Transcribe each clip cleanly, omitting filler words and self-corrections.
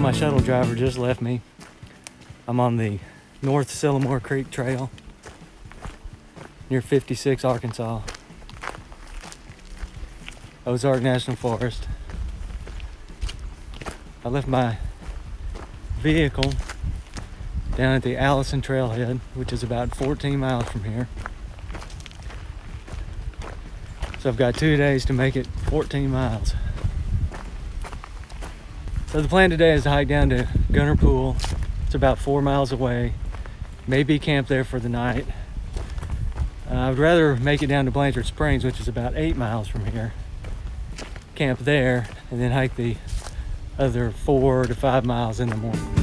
my shuttle driver just left me. I'm on the North Sylamore Creek Trail near 56, Arkansas. Ozark National Forest. I left my vehicle down at the Allison Trailhead, which is about 14 miles from here. So I've got 2 days to make it 14 miles. So the plan today is to hike down to Gunner Pool. It's about 4 miles away. Maybe camp there for the night. I would rather make it down to Blanchard Springs, which is about 8 miles from here. Camp there and then hike the other 4 to 5 miles in the morning.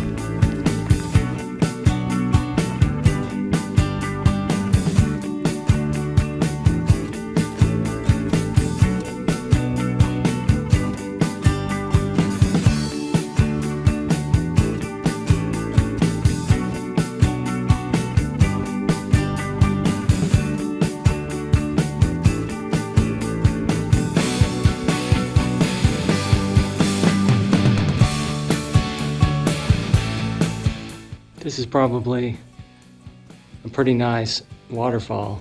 This is probably a pretty nice waterfall.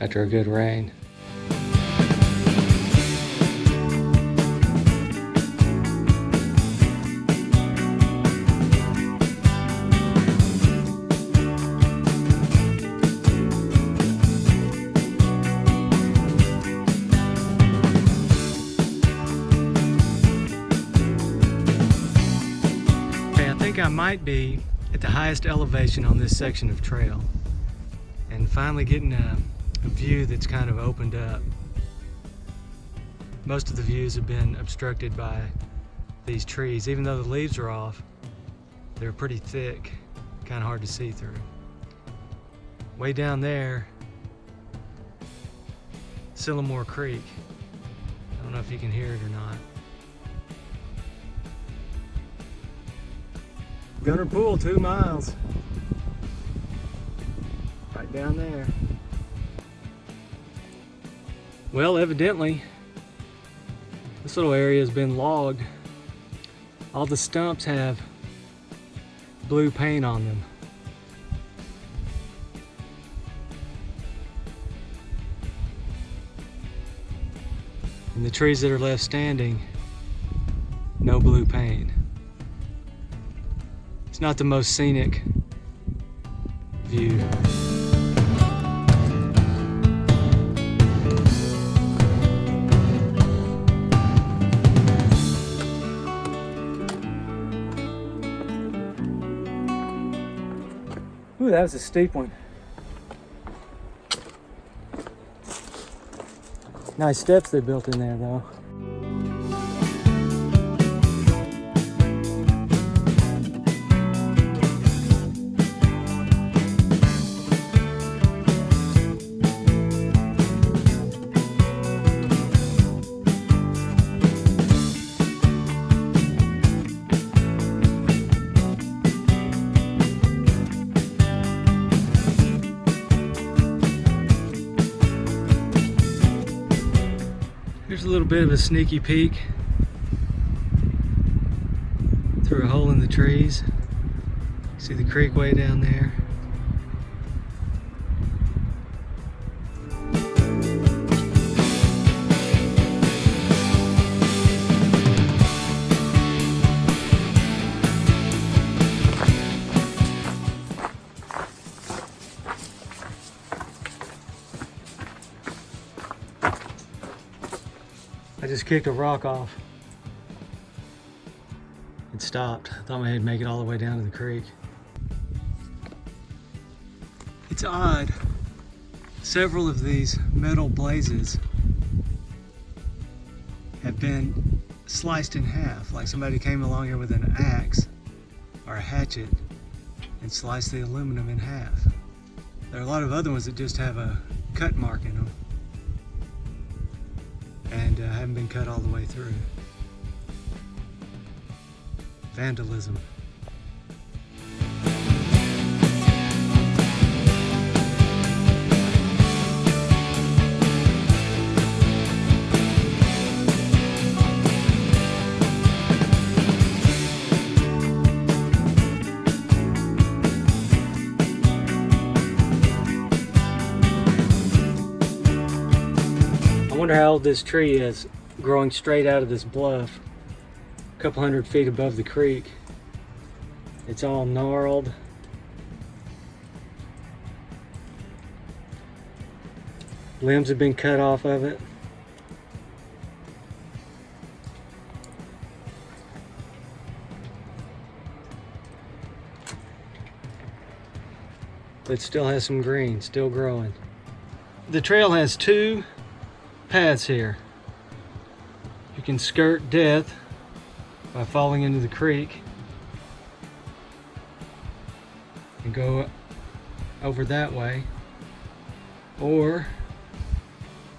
After a good rain. I might be at the highest elevation on this section of trail and finally getting a view that's kind of opened up. Most of the views have been obstructed by these trees. Even though the leaves are off, they're pretty thick, kind of hard to see through. Way down there, Sylamore Creek. I don't know if you can hear it or not. Gunner Pool, 2 miles. Right down there. Well, evidently, this little area has been logged. All the stumps have blue paint on them. And the trees that are left standing, no blue paint. It's not the most scenic view. Ooh, that was a steep one. Nice steps they built in there though. Here's a little bit of a sneaky peek through a hole in the trees. See the creek way down there. I just kicked a rock off. It stopped. I thought maybe I'd make it all the way down to the creek. It's odd. Several of these metal blazes have been sliced in half, like somebody came along here with an axe or a hatchet and sliced the aluminum in half. There are a lot of other ones that just have a cut mark in them and haven't been cut all the way through. Vandalism. wonder how old this tree is, growing straight out of this bluff, a couple 100 feet above the creek. It's all gnarled. Limbs have been cut off of it. But it still has some green, still growing. The trail has two paths here. You can skirt death by falling into the creek and go over that way, or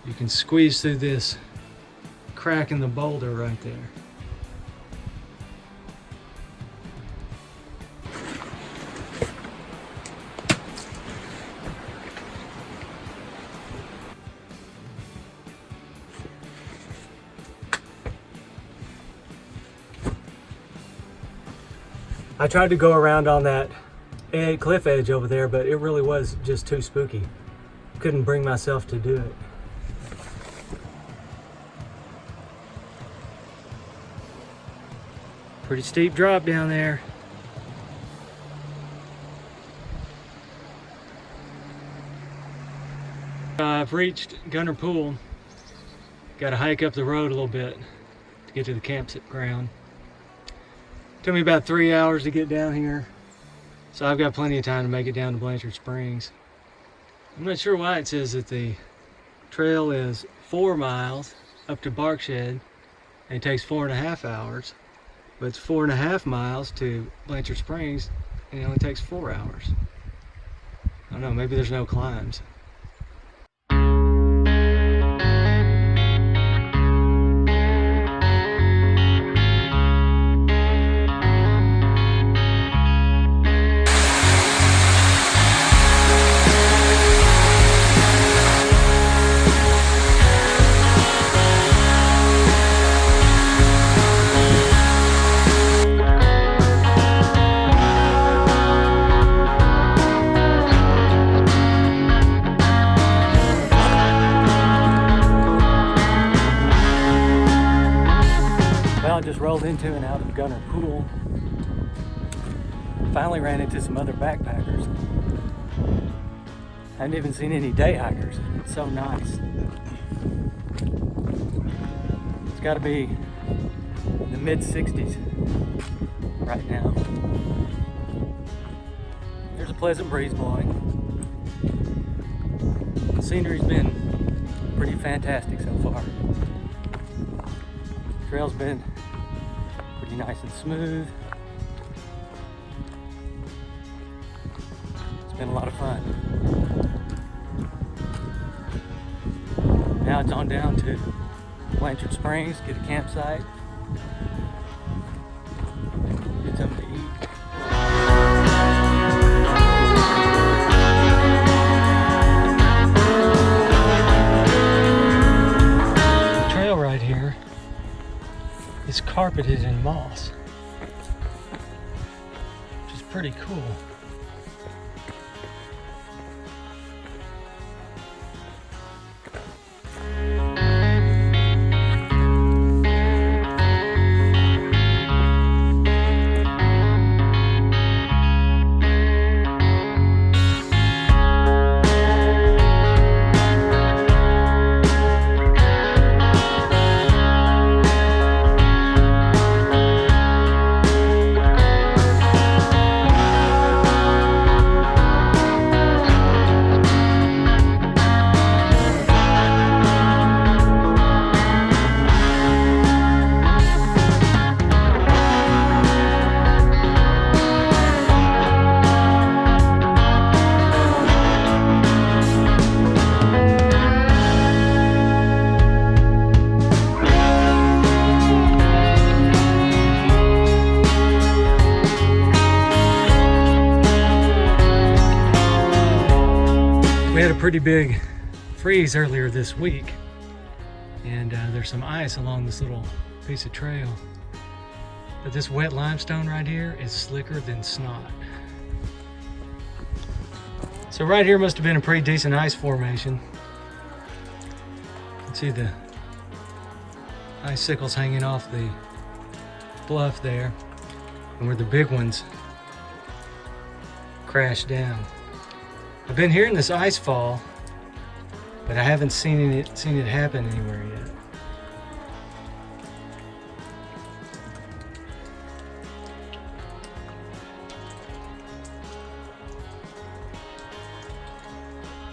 you can squeeze through this crack in the boulder right there. I tried to go around on that cliff edge over there, but it really was just too spooky. Couldn't bring myself to do it. Pretty steep drop down there. I've reached Gunner Pool. Got to hike up the road a little bit to get to the campground. Took me about 3 hours to get down here, so I've got plenty of time to make it down to Blanchard Springs. I'm not sure why it says that the trail is 4 miles up to Barkshed and it takes 4.5 hours, but it's 4.5 miles to Blanchard Springs and it only takes 4 hours. I don't know, maybe there's no climbs. Just rolled into and out of Gunner Pool. Finally ran into some other backpackers. I haven't even seen any day hikers. It's so nice. It's got to be in the mid-60s right now. There's a pleasant breeze blowing. The scenery's been pretty fantastic so far. The trail's been pretty nice and smooth. It's been a lot of fun. Now it's on down to Blanchard Springs, get a campsite, get something to eat. The trail right here is carpeted in moss, which is pretty cool. We had a pretty big freeze earlier this week, and there's some ice along this little piece of trail. But this wet limestone right here is slicker than snot. So right here must have been a pretty decent ice formation. See the icicles hanging off the bluff there, and where the big ones crashed down. I've been hearing this ice fall, but I haven't seen it happen anywhere yet.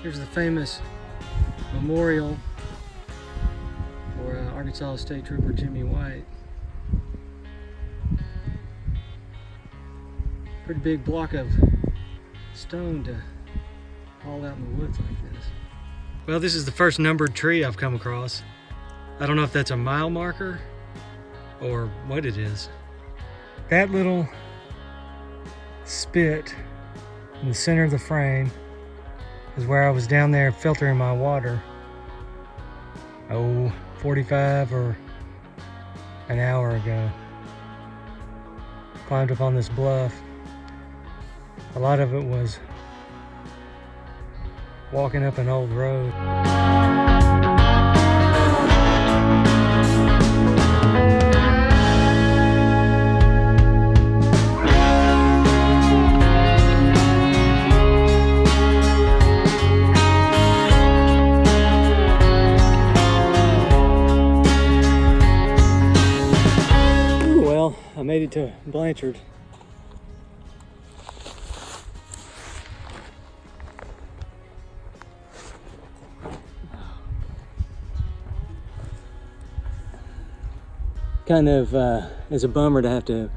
Here's the famous memorial for Arkansas State Trooper Jimmy White. Pretty big block of stone to haul out in the woods like this. Well, this is the first numbered tree I've come across. I don't know if that's a mile marker or what it is. That little spit in the center of the frame is where I was down there filtering my water, 45 or an hour ago. Climbed up on this bluff. A lot of it was walking up an old road. Well, I made it to Blanchard. Kind of is a bummer to have to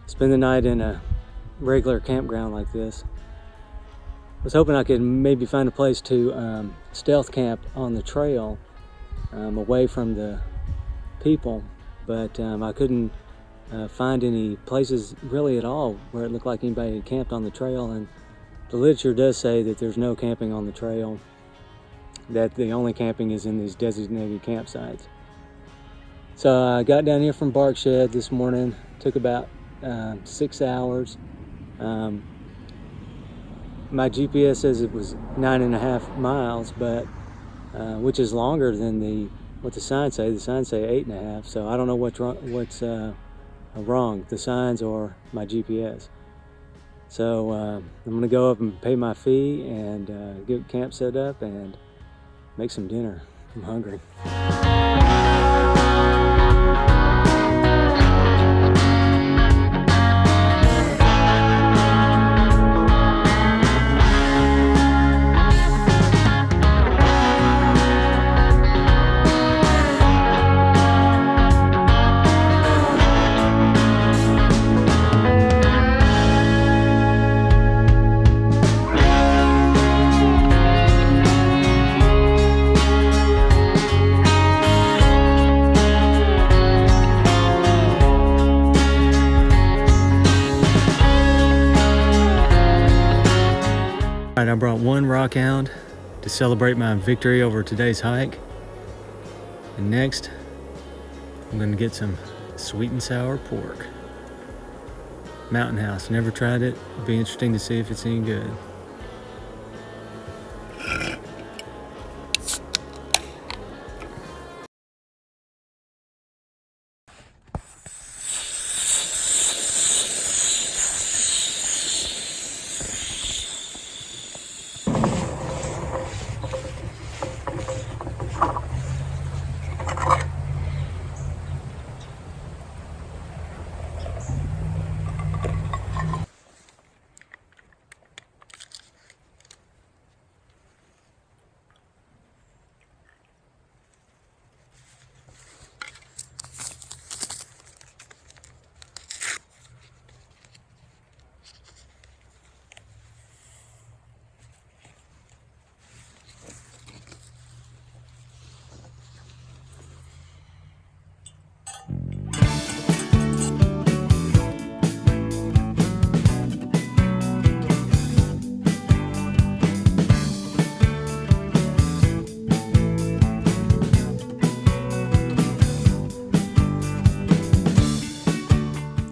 spend the night in a regular campground like this. I was hoping I could maybe find a place to stealth camp on the trail away from the people, but I couldn't find any places really at all where it looked like anybody had camped on the trail, and the literature does say that there's no camping on the trail, that the only camping is in these designated campsites. So I got down here from Barkshed this morning. Took about 6 hours. My GPS says it was 9.5 miles, but which is longer than what the signs say. The signs say 8.5. So I don't know what's wrong, the signs or my GPS. So I'm gonna go up and pay my fee and get camp set up and make some dinner. I'm hungry. I brought one rock hound to celebrate my victory over today's hike. And next, I'm gonna get some sweet and sour pork. Mountain House, never tried it. It'll be interesting to see if it's any good.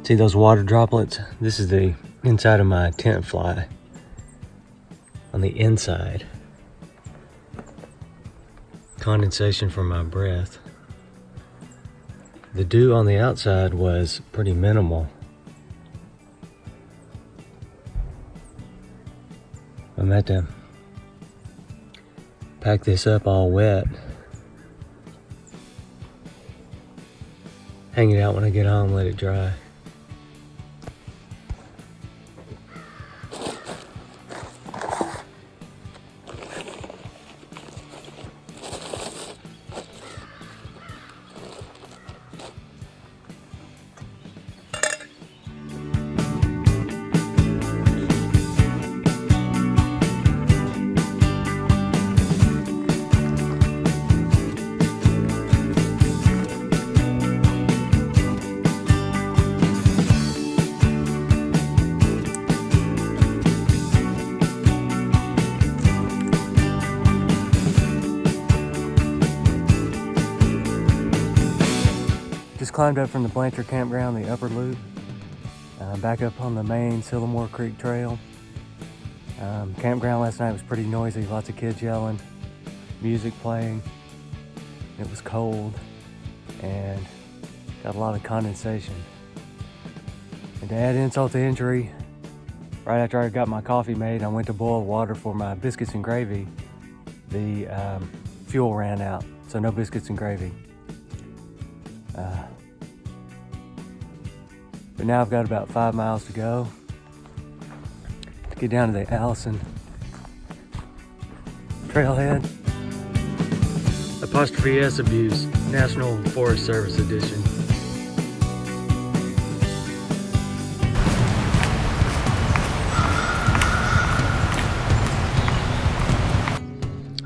See those water droplets? This is the inside of my tent fly. On the inside. condensation from my breath. The dew on the outside was pretty minimal. I'm at to pack this up all wet. Hang it out when I get home, let it dry. Just climbed up from the Blanchard campground, the upper loop, back up on the main Sylamore Creek Trail. Campground last night was pretty noisy, lots of kids yelling, music playing. It was cold and got a lot of condensation. And to add insult to injury, right after I got my coffee made, I went to boil water for my biscuits and gravy. The fuel ran out, so no biscuits and gravy. But now I've got about 5 miles to go to get down to the Allison trailhead. Apostrophe S abuse, National Forest Service edition.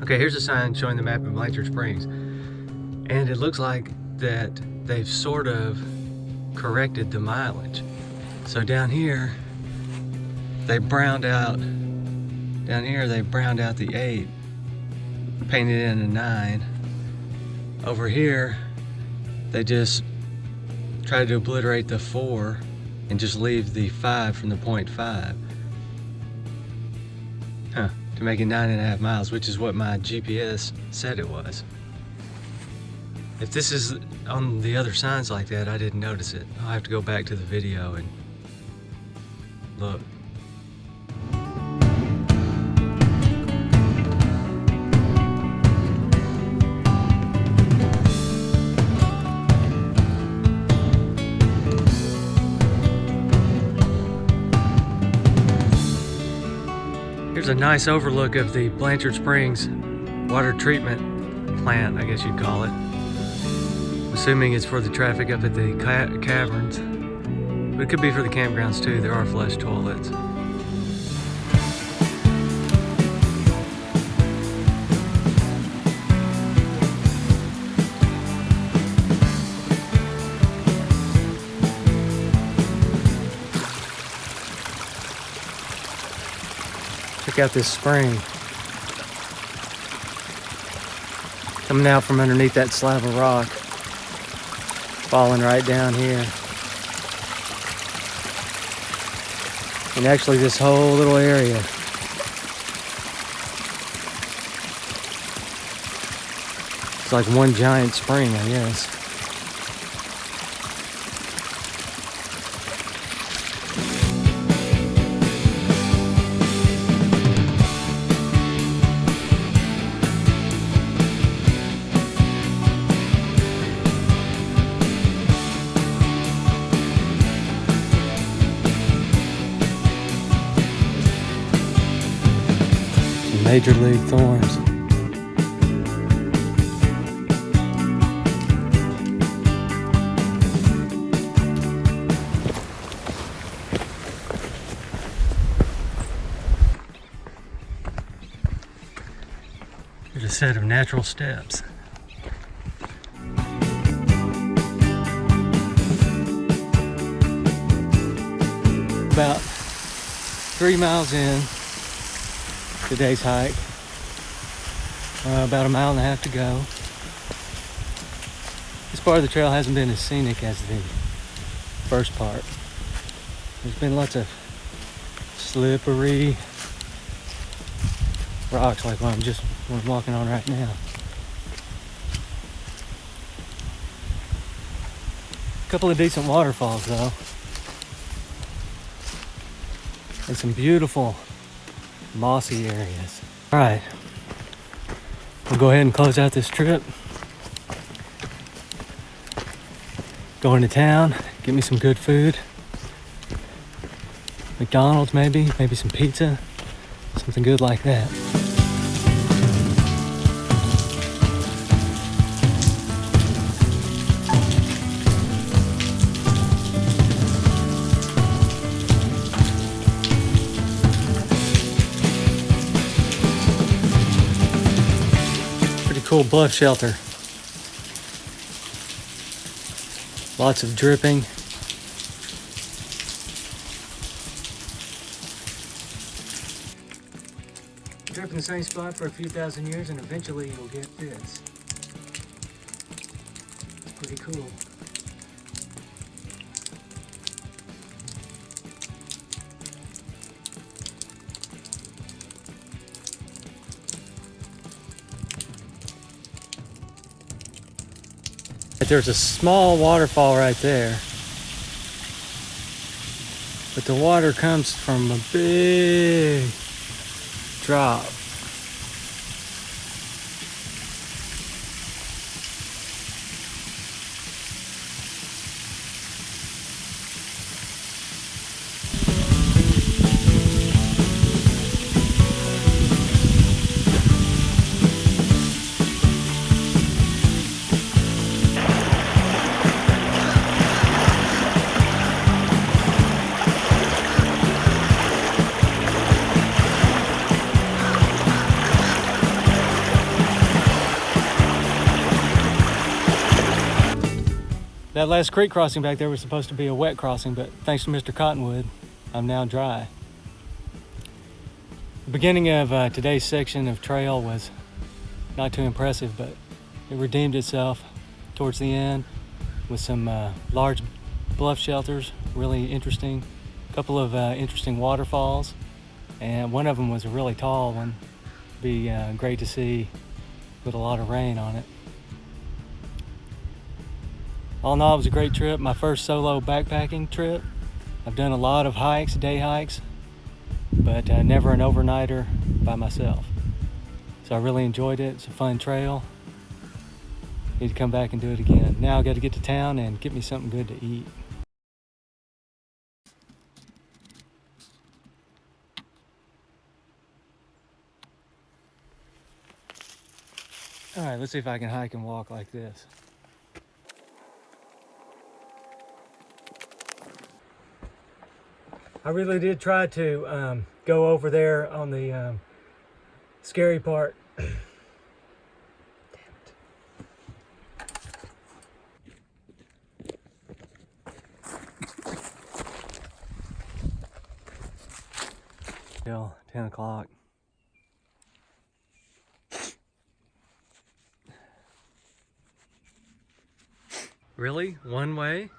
Okay, here's a sign showing the map of Blanchard Springs. And it looks like that they've sort of corrected the mileage. So down here, they browned out the 8, painted in a 9. Over here, they just tried to obliterate the 4 and just leave the 5 from the 0.5. To make it 9.5 miles, which is what my GPS said it was. If this is on the other signs like that, I didn't notice it. I'll have to go back to the video and look. Here's a nice overlook of the Blanchard Springs water treatment plant, I guess you'd call it. Assuming it's for the traffic up at the caverns, but it could be for the campgrounds too. There are flush toilets. Check out this spring. Coming out from underneath that slab of rock. Falling right down here. And actually this whole little area. It's like one giant spring, I guess. Major league thorns. Here's a set of natural steps. About 3 miles in today's hike. About 1.5 miles to go. This part of the trail hasn't been as scenic as the first part. There's been lots of slippery rocks like what I'm walking on right now. A couple of decent waterfalls though. And some beautiful mossy areas. All right, we'll go ahead and close out this trip. Go into town, get me some good food. McDonald's maybe some pizza, something good like that. Pretty cool bluff shelter. Lots of dripping. Drip in the same spot for a few thousand years and eventually you'll get this. Pretty cool. There's a small waterfall right there, but the water comes from a big drop. That last creek crossing back there was supposed to be a wet crossing, but thanks to Mr. Cottonwood, I'm now dry. The beginning of today's section of trail was not too impressive, but it redeemed itself towards the end with some large bluff shelters, really interesting. A couple of interesting waterfalls, and one of them was a really tall one. Be great to see with a lot of rain on it. All in all, it was a great trip. My first solo backpacking trip. I've done a lot of hikes, day hikes, but never an overnighter by myself. So I really enjoyed it. It's a fun trail. Need to come back and do it again. Now I got to get to town and get me something good to eat. All right, let's see if I can hike and walk like this. I really did try to go over there on the scary part. Damn it. Till 10 o'clock. Really? One way?